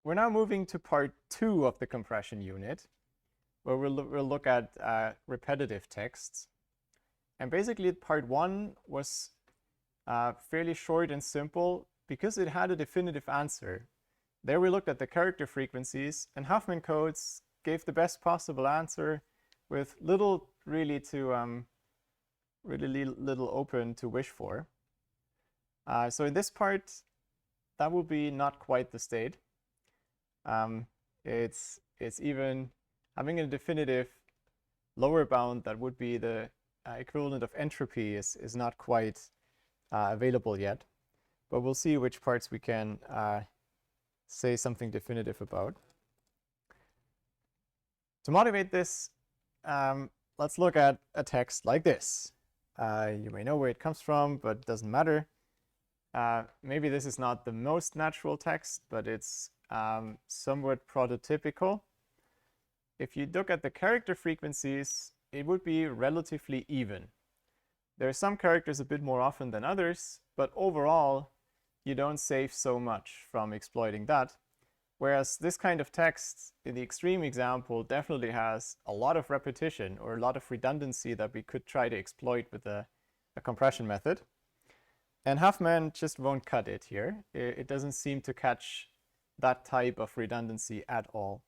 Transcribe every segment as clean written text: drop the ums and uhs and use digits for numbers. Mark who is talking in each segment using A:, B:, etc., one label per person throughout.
A: we're now moving to part 2 of the compression unit, where we'll look at repetitive texts. And basically, part 1 was fairly short and simple because it had a definitive answer. There we looked at the character frequencies, and Huffman codes gave the best possible answer with little really little open to wish for. So in this part, that will be not quite the state. It's even having a definitive lower bound that would be the equivalent of entropy is not quite available yet. But we'll see which parts we can say something definitive about. To motivate this, let's look at a text like this. You may know where it comes from, but it doesn't matter. Maybe this is not the most natural text, but it's somewhat prototypical. If you look at the character frequencies, it would be relatively even. There are some characters a bit more often than others, but overall, you don't save so much from exploiting that. Whereas this kind of text, in the extreme example, definitely has a lot of repetition or a lot of redundancy that we could try to exploit with a compression method. And Huffman just won't cut it here. It doesn't seem to catch that type of redundancy at all.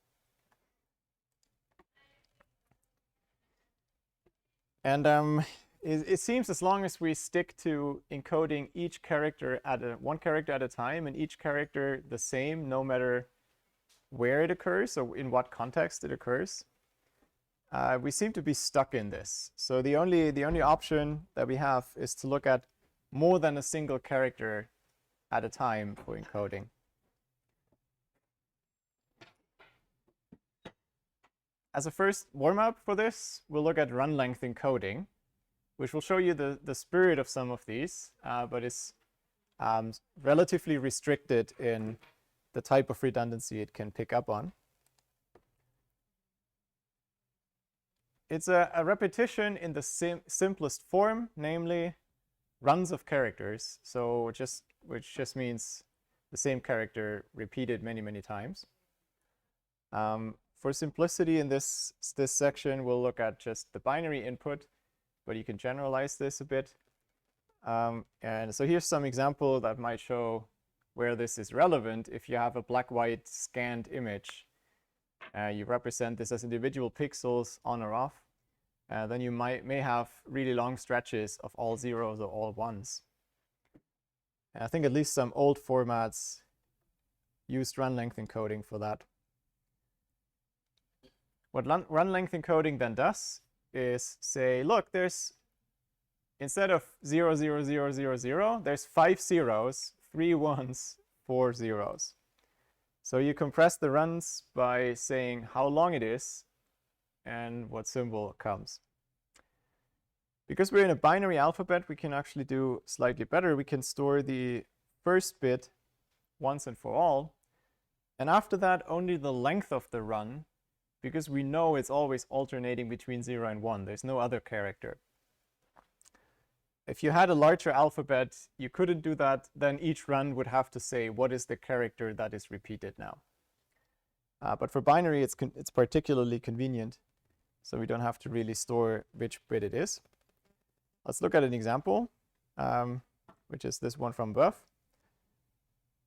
A: And it seems as long as we stick to encoding each character one character at a time, and each character the same, no matter where it occurs or in what context it occurs, we seem to be stuck in this. So the only option that we have is to look at more than a single character at a time for encoding. As a first warm-up for this, we'll look at run length encoding, which will show you the spirit of some of these, but is relatively restricted in the type of redundancy it can pick up on. It's a repetition in the simplest form, namely runs of characters, so which just means the same character repeated many, many times. For simplicity in this section, we'll look at just the binary input, but you can generalize this a bit. And so here's some example that might show where this is relevant. If you have a black-white scanned image, you represent this as individual pixels on or off, then you may have really long stretches of all zeros or all ones. And I think at least some old formats used run length encoding for that. What run length encoding then does is say, look, there's, instead of 0, 0, 0, 0, 0, there's 5 zeros, 3 ones, 4 zeros. So you compress the runs by saying how long it is and what symbol comes. Because we're in a binary alphabet, we can actually do slightly better. We can store the first bit once and for all. And after that, only the length of the run, because we know it's always alternating between 0 and 1. There's no other character. If you had a larger alphabet, you couldn't do that. Then each run would have to say, what is the character that is repeated now? But for binary, it's particularly convenient. So we don't have to really store which bit it is. Let's look at an example, which is this one from above.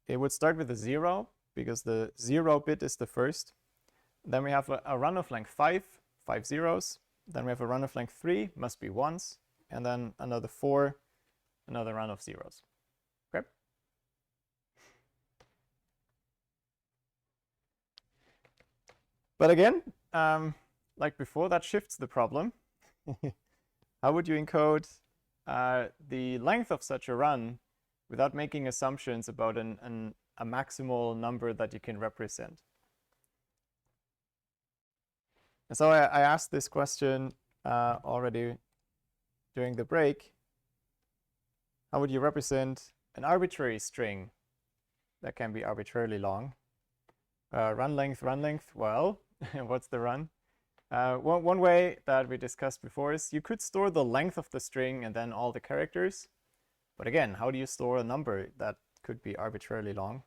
A: It would start with a 0, because the 0 bit is the first. Then we have a run of length 5 zeros. Then we have a run of length 3, must be ones. And then another 4, another run of zeros. Okay. But again, like before, that shifts the problem. How would you encode the length of such a run without making assumptions about a maximal number that you can represent? And so I asked this question already during the break. How would you represent an arbitrary string that can be arbitrarily long? Run length, well, what's the run? One way that we discussed before is you could store the length of the string and then all the characters. But again, how do you store a number that could be arbitrarily long?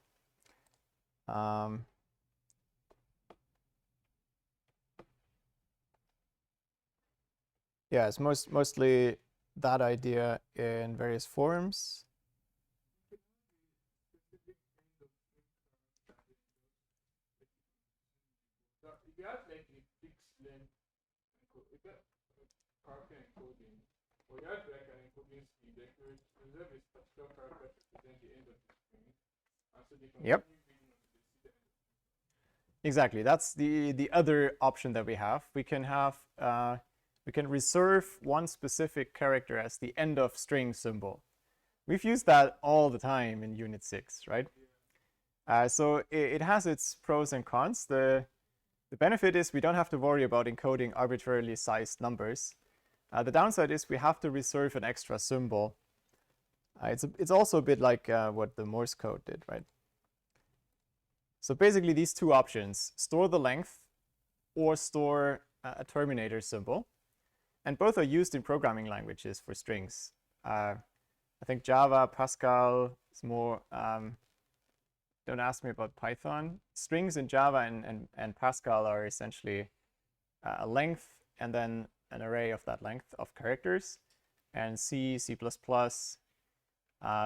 A: Yeah, it's mostly that idea in various forms. Yep. Exactly. That's the other option that we have. We can reserve one specific character as the end of string symbol. We've used that all the time in Unit 6, right? So it has its pros and cons. The benefit is we don't have to worry about encoding arbitrarily sized numbers. The downside is we have to reserve an extra symbol. It's also a bit like what the Morse code did, right? So basically these two options, store the length or store a terminator symbol. And both are used in programming languages for strings. I think Java, Pascal is more, don't ask me about Python. Strings in Java and Pascal are essentially a length and then an array of that length of characters. And C, C++,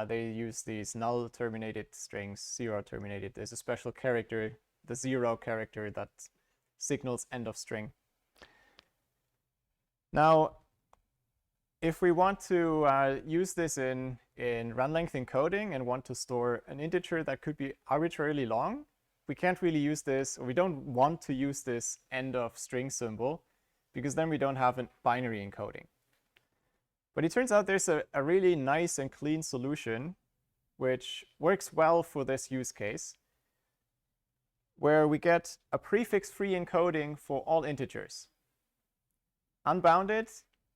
A: they use these null terminated strings, zero terminated. There's a special character, the zero character, that signals end of string. Now, if we want to use this in run length encoding and want to store an integer that could be arbitrarily long, we can't really use this, or we don't want to use this end of string symbol, because then we don't have a binary encoding. But it turns out there's a really nice and clean solution which works well for this use case, where we get a prefix-free encoding for all integers. Unbounded,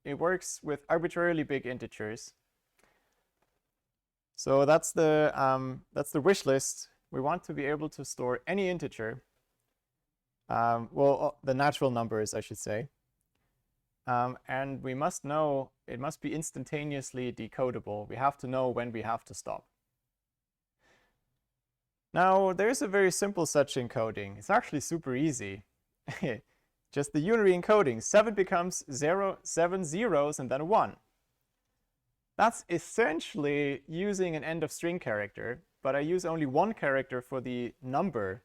A: it works with arbitrarily big integers. So that's the wish list. We want to be able to store any integer, well, the natural numbers, I should say. And we must know it must be instantaneously decodable. We have to know when we have to stop. Now, there's a very simple such encoding. It's actually super easy. Just the unary encoding. 7 becomes 0, 7 zeros, and then a 1. That's essentially using an end of string character, but I use only one character for the number,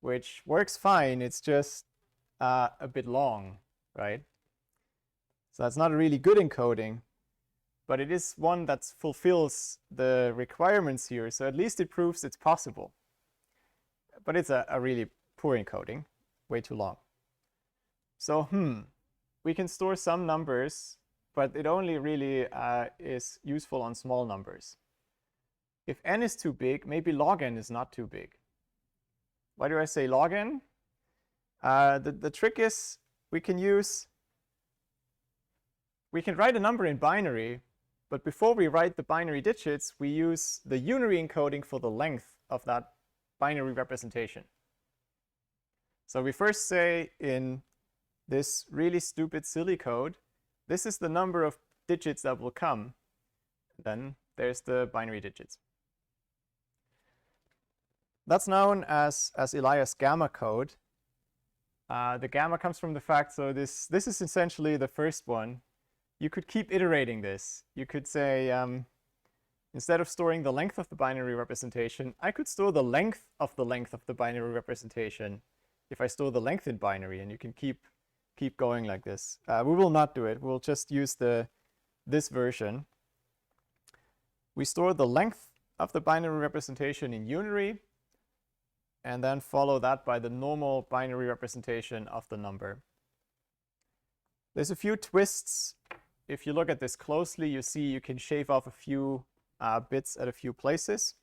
A: which works fine. It's just a bit long, right? So that's not a really good encoding, but it is one that fulfills the requirements here. So at least it proves it's possible. But it's a really poor encoding, way too long. So we can store some numbers, but it only really is useful on small numbers. If n is too big, maybe log n is not too big. Why do I say log n? The trick is we can write a number in binary, but before we write the binary digits, we use the unary encoding for the length of that binary representation. So we first say in this really stupid, silly code, this is the number of digits that will come. Then there's the binary digits. That's known as Elias gamma code. The gamma comes from the fact, so this is essentially the first one. You could keep iterating this. You could say, instead of storing the length of the binary representation, I could store the length of the binary representation if I store the length in binary, and you can keep going like this. We will not do it. We'll just use this version. We store the length of the binary representation in unary, and then follow that by the normal binary representation of the number. There's a few twists. If you look at this closely, you see you can shave off a few bits at a few places.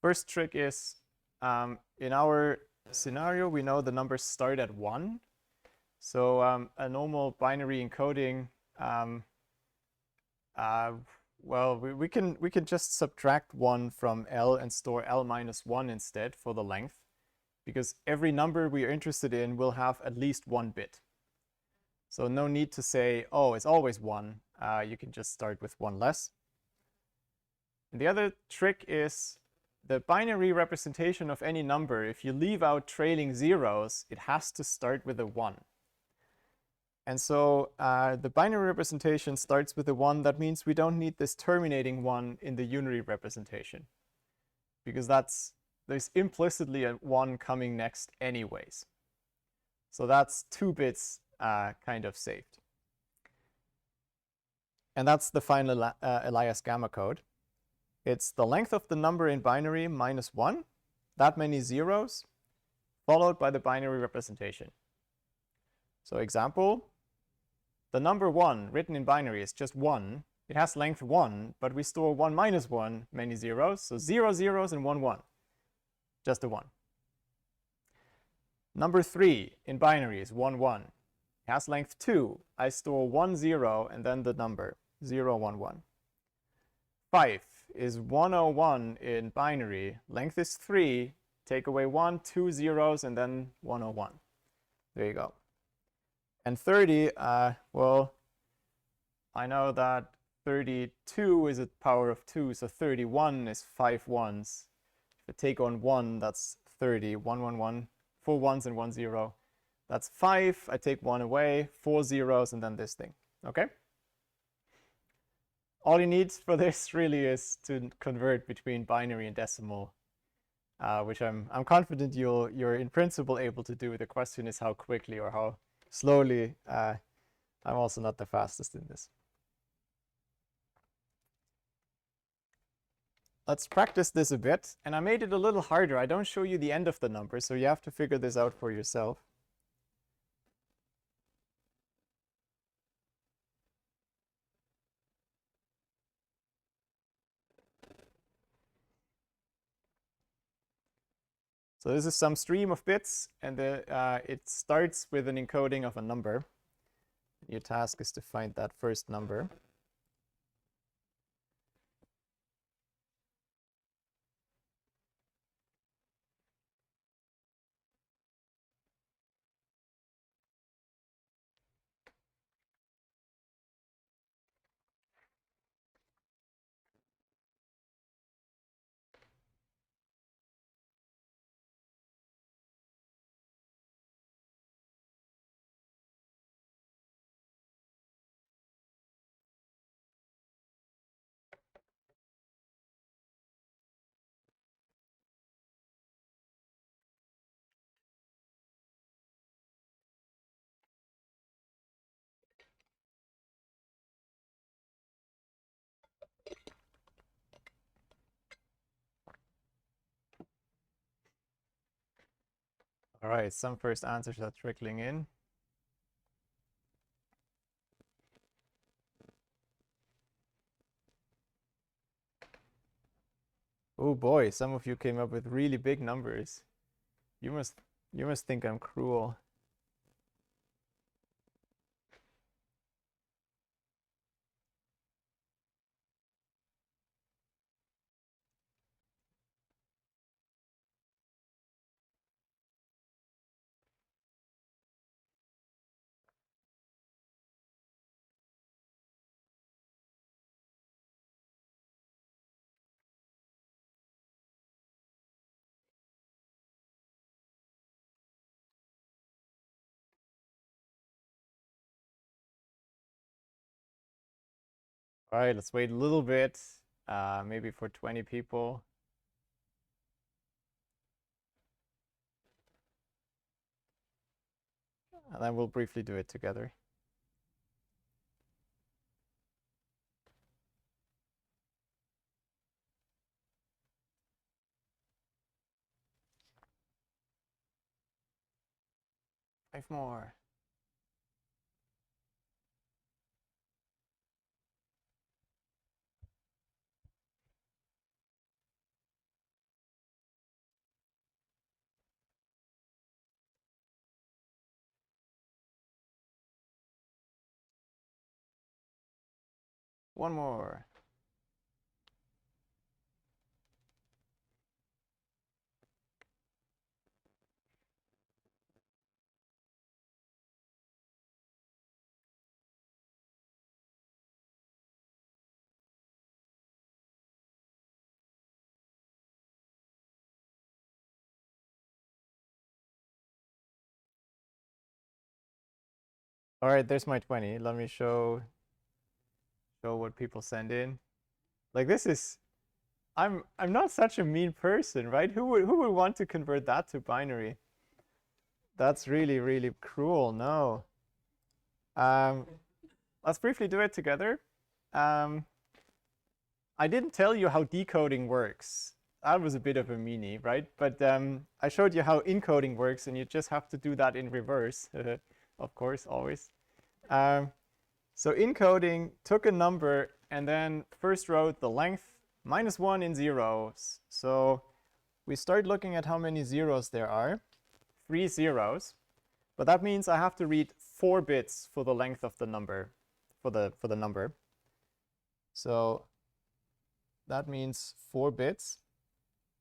A: First trick is, in our scenario, we know the numbers start at 1. So a normal binary encoding, well, we can just subtract 1 from L and store L minus 1 instead for the length, because every number we are interested in will have at least 1 bit. So no need to say, oh, it's always 1. You can just start with 1 less. And the other trick is the binary representation of any number. If you leave out trailing zeros, it has to start with a 1. And so the binary representation starts with a 1. That means we don't need this terminating 1 in the unary representation, because there's implicitly a 1 coming next anyways. So that's 2 bits kind of saved. And that's the final Elias gamma code. It's the length of the number in binary minus 1, that many zeros, followed by the binary representation. So example, the number 1 written in binary is just 1. It has length 1, but we store 1 minus 1 many zeros. So 0 zeros and 1 1. Just a 1. Number 3 in binary is 1 1. It has length 2. I store 1 0 and then the number 0 1 1. 5 is 101 in binary. Length is 3. Take away 1, 2 zeros, and then 101. There you go. And 30, well, I know that 32 is a power of 2, so 31 is 5 ones. If I take on 1, that's 30. 1 1 1, 4 ones and 1 0. That's 5. I take 1 away, 4 zeros, and then this thing. Okay? All you need for this really is to convert between binary and decimal, which I'm confident you're in principle able to do. The question is how quickly or how slowly. I'm also not the fastest in this. Let's practice this a bit. And I made it a little harder. I don't show you the end of the number, so you have to figure this out for yourself. So this is some stream of bits, and it starts with an encoding of a number. Your task is to find that first number. All right, some first answers are trickling in. Oh boy, some of you came up with really big numbers. You must think I'm cruel. All right, let's wait a little bit, maybe for 20 people. And then we'll briefly do it together. Five more. One more. All right, there's my 20. Let me show what people send in. Like this is, I'm not such a mean person, right? Who would want to convert that to binary? That's really, really cruel. No. Let's briefly do it together. I didn't tell you how decoding works. That was a bit of a meanie, right? But I showed you how encoding works, and you just have to do that in reverse, of course, always. So encoding took a number and then first wrote the length -1 in zeros. So we start looking at how many zeros there are. 3 zeros. But that means I have to read 4 bits for the length of the number, for the number. So that means 4 bits.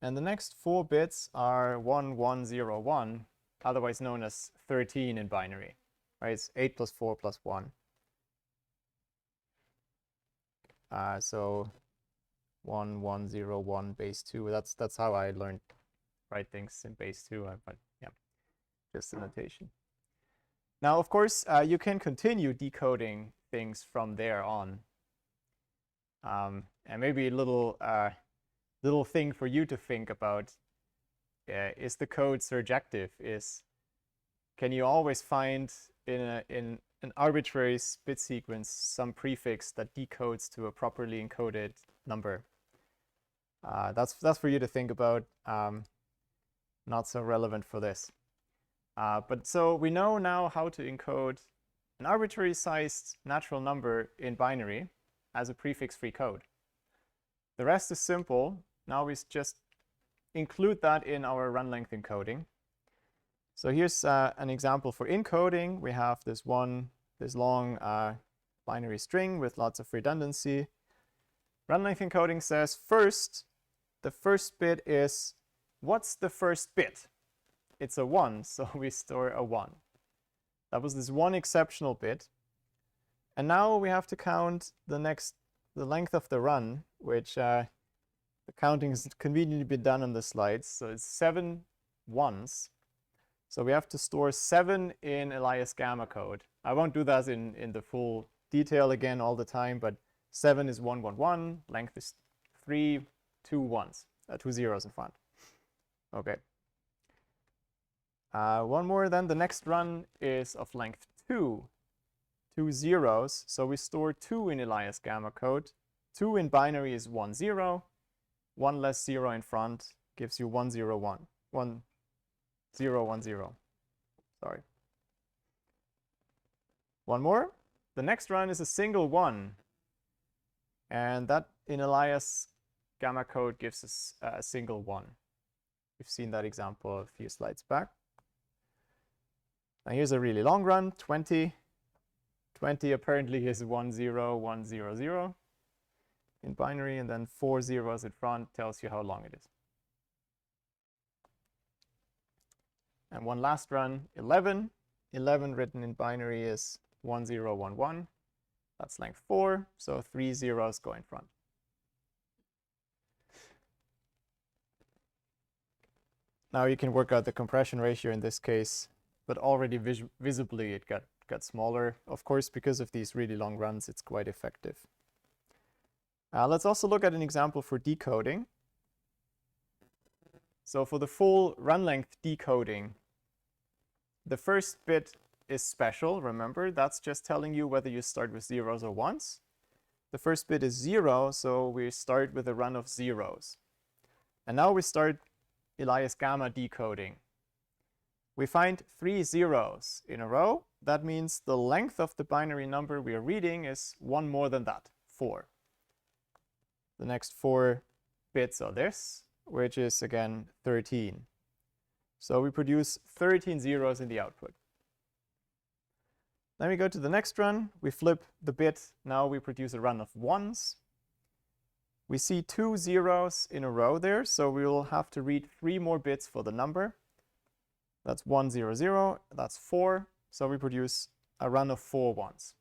A: And the next 4 bits are 1101, otherwise known as 13 in binary. Right? It's 8 plus 4 plus 1. So 1101 base 2. That's how I learned write things in base 2. But yeah, just a notation. Now, of course, you can continue decoding things from there on. And maybe a little thing for you to think about is the code surjective? Can you always find in an arbitrary bit sequence some prefix that decodes to a properly encoded number? That's for you to think about. Not so relevant for this. But so we know now how to encode an arbitrary sized natural number in binary as a prefix-free code. The rest is simple. Now we just include that in our run length encoding. So here's an example for encoding. We have this long binary string with lots of redundancy. Run length encoding says first, the first bit is, what's the first bit? It's a 1, so we store a 1. That was this one exceptional bit. And now we have to count the length of the run, which the counting is conveniently been done on the slides. So it's 7 ones. So we have to store 7 in Elias gamma code. I won't do that in the full detail again all the time, but 7 is 111, length is 3, 2 ones, 2 zeros in front. Okay. One more then. The next run is of length 2 zeros. So we store 2 in Elias gamma code. 2 in binary is 1 0. 1 less 0 in front gives you 1 0 1. 1 0 1 0. Sorry. One more. The next run is a single 1. And that in Elias gamma code gives us a single 1. We've seen that example a few slides back. Now here's a really long run, 20. 20 apparently is 1 0 1 0 0 in binary, and then 4 zeros in front tells you how long it is. And one last run, 11. 11 written in binary is 1 0 1 1. That's length 4, so 3 zeros go in front. Now you can work out the compression ratio in this case, but already visibly it got smaller. Of course, because of these really long runs, it's quite effective. Let's also look at an example for decoding. So for the full run length decoding, the first bit is special. Remember, that's just telling you whether you start with zeros or ones. The first bit is 0, so we start with a run of zeros. And now we start Elias gamma decoding. We find 3 zeros in a row. That means the length of the binary number we are reading is 1 more than that, 4. The next 4 bits are this, which is again 13. So we produce 13 zeros in the output. Then we go to the next run. We flip the bit. Now we produce a run of ones. We see 2 zeros in a row there, so we will have to read 3 more bits for the number. That's 1 0 0. That's 4. So we produce a run of 4 ones.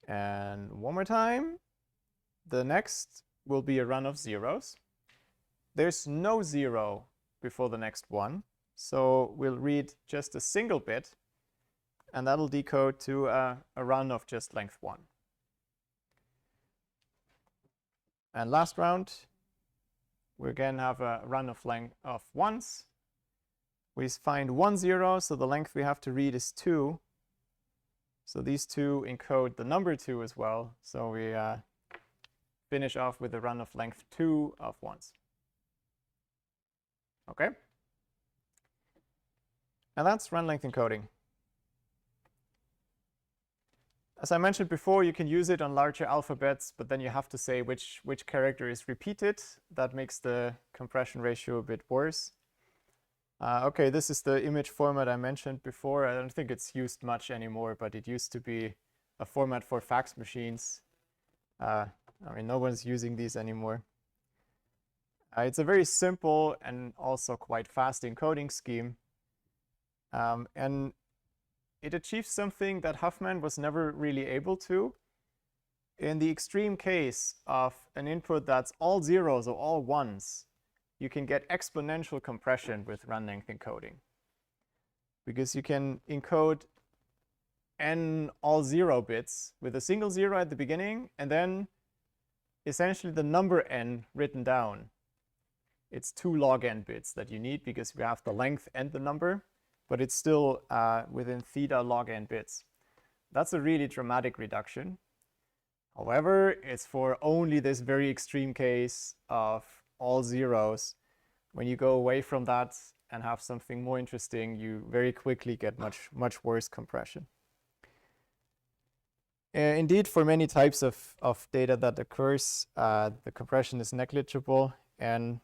A: And one more time. The next will be a run of zeros. There's no 0 before the next one, so we'll read just a single bit. and that'll decode to a run of just length 1. And last round, we again have a run of length of 1s. We find 1, 0, so the length we have to read is 2. So these two encode the number 2 as well. So we finish off with a run of length 2 of 1s. Okay? And that's run length encoding. As I mentioned before, you can use it on larger alphabets, but then you have to say which character is repeated. That makes the compression ratio a bit worse. Okay, this is the image format I mentioned before. I don't think it's used much anymore, but it used to be a format for fax machines. I mean, no one's using these anymore. It's a very simple and also quite fast encoding scheme. And it achieves something that Huffman was never really able to. In the extreme case of an input that's all zeros or all ones, you can get exponential compression with run length encoding. Because you can encode n all 0 bits with a single 0 at the beginning, and then essentially the number n written down. It's 2 log n bits that you need because we have the length and the number, but it's still within theta log n bits. That's a really dramatic reduction. However, it's for only this very extreme case of all zeros. When you go away from that and have something more interesting, you very quickly get much worse compression. Indeed, for many types of data that occurs, the compression is negligible. And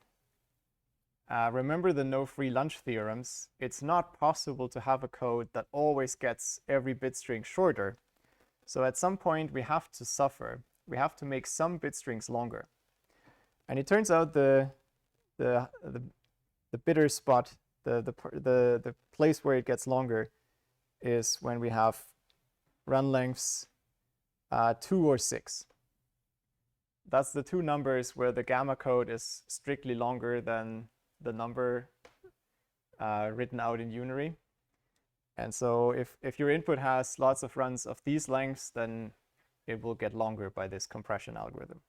A: remember the no free lunch theorems. It's not possible to have a code that always gets every bit string shorter. So at some point, we have to suffer. We have to make some bit strings longer. And it turns out the bitter spot, the place where it gets longer, is when we have run lengths 2 or 6. That's the two numbers where the gamma code is strictly longer than the number written out in unary. And so if your input has lots of runs of these lengths, then it will get longer by this compression algorithm.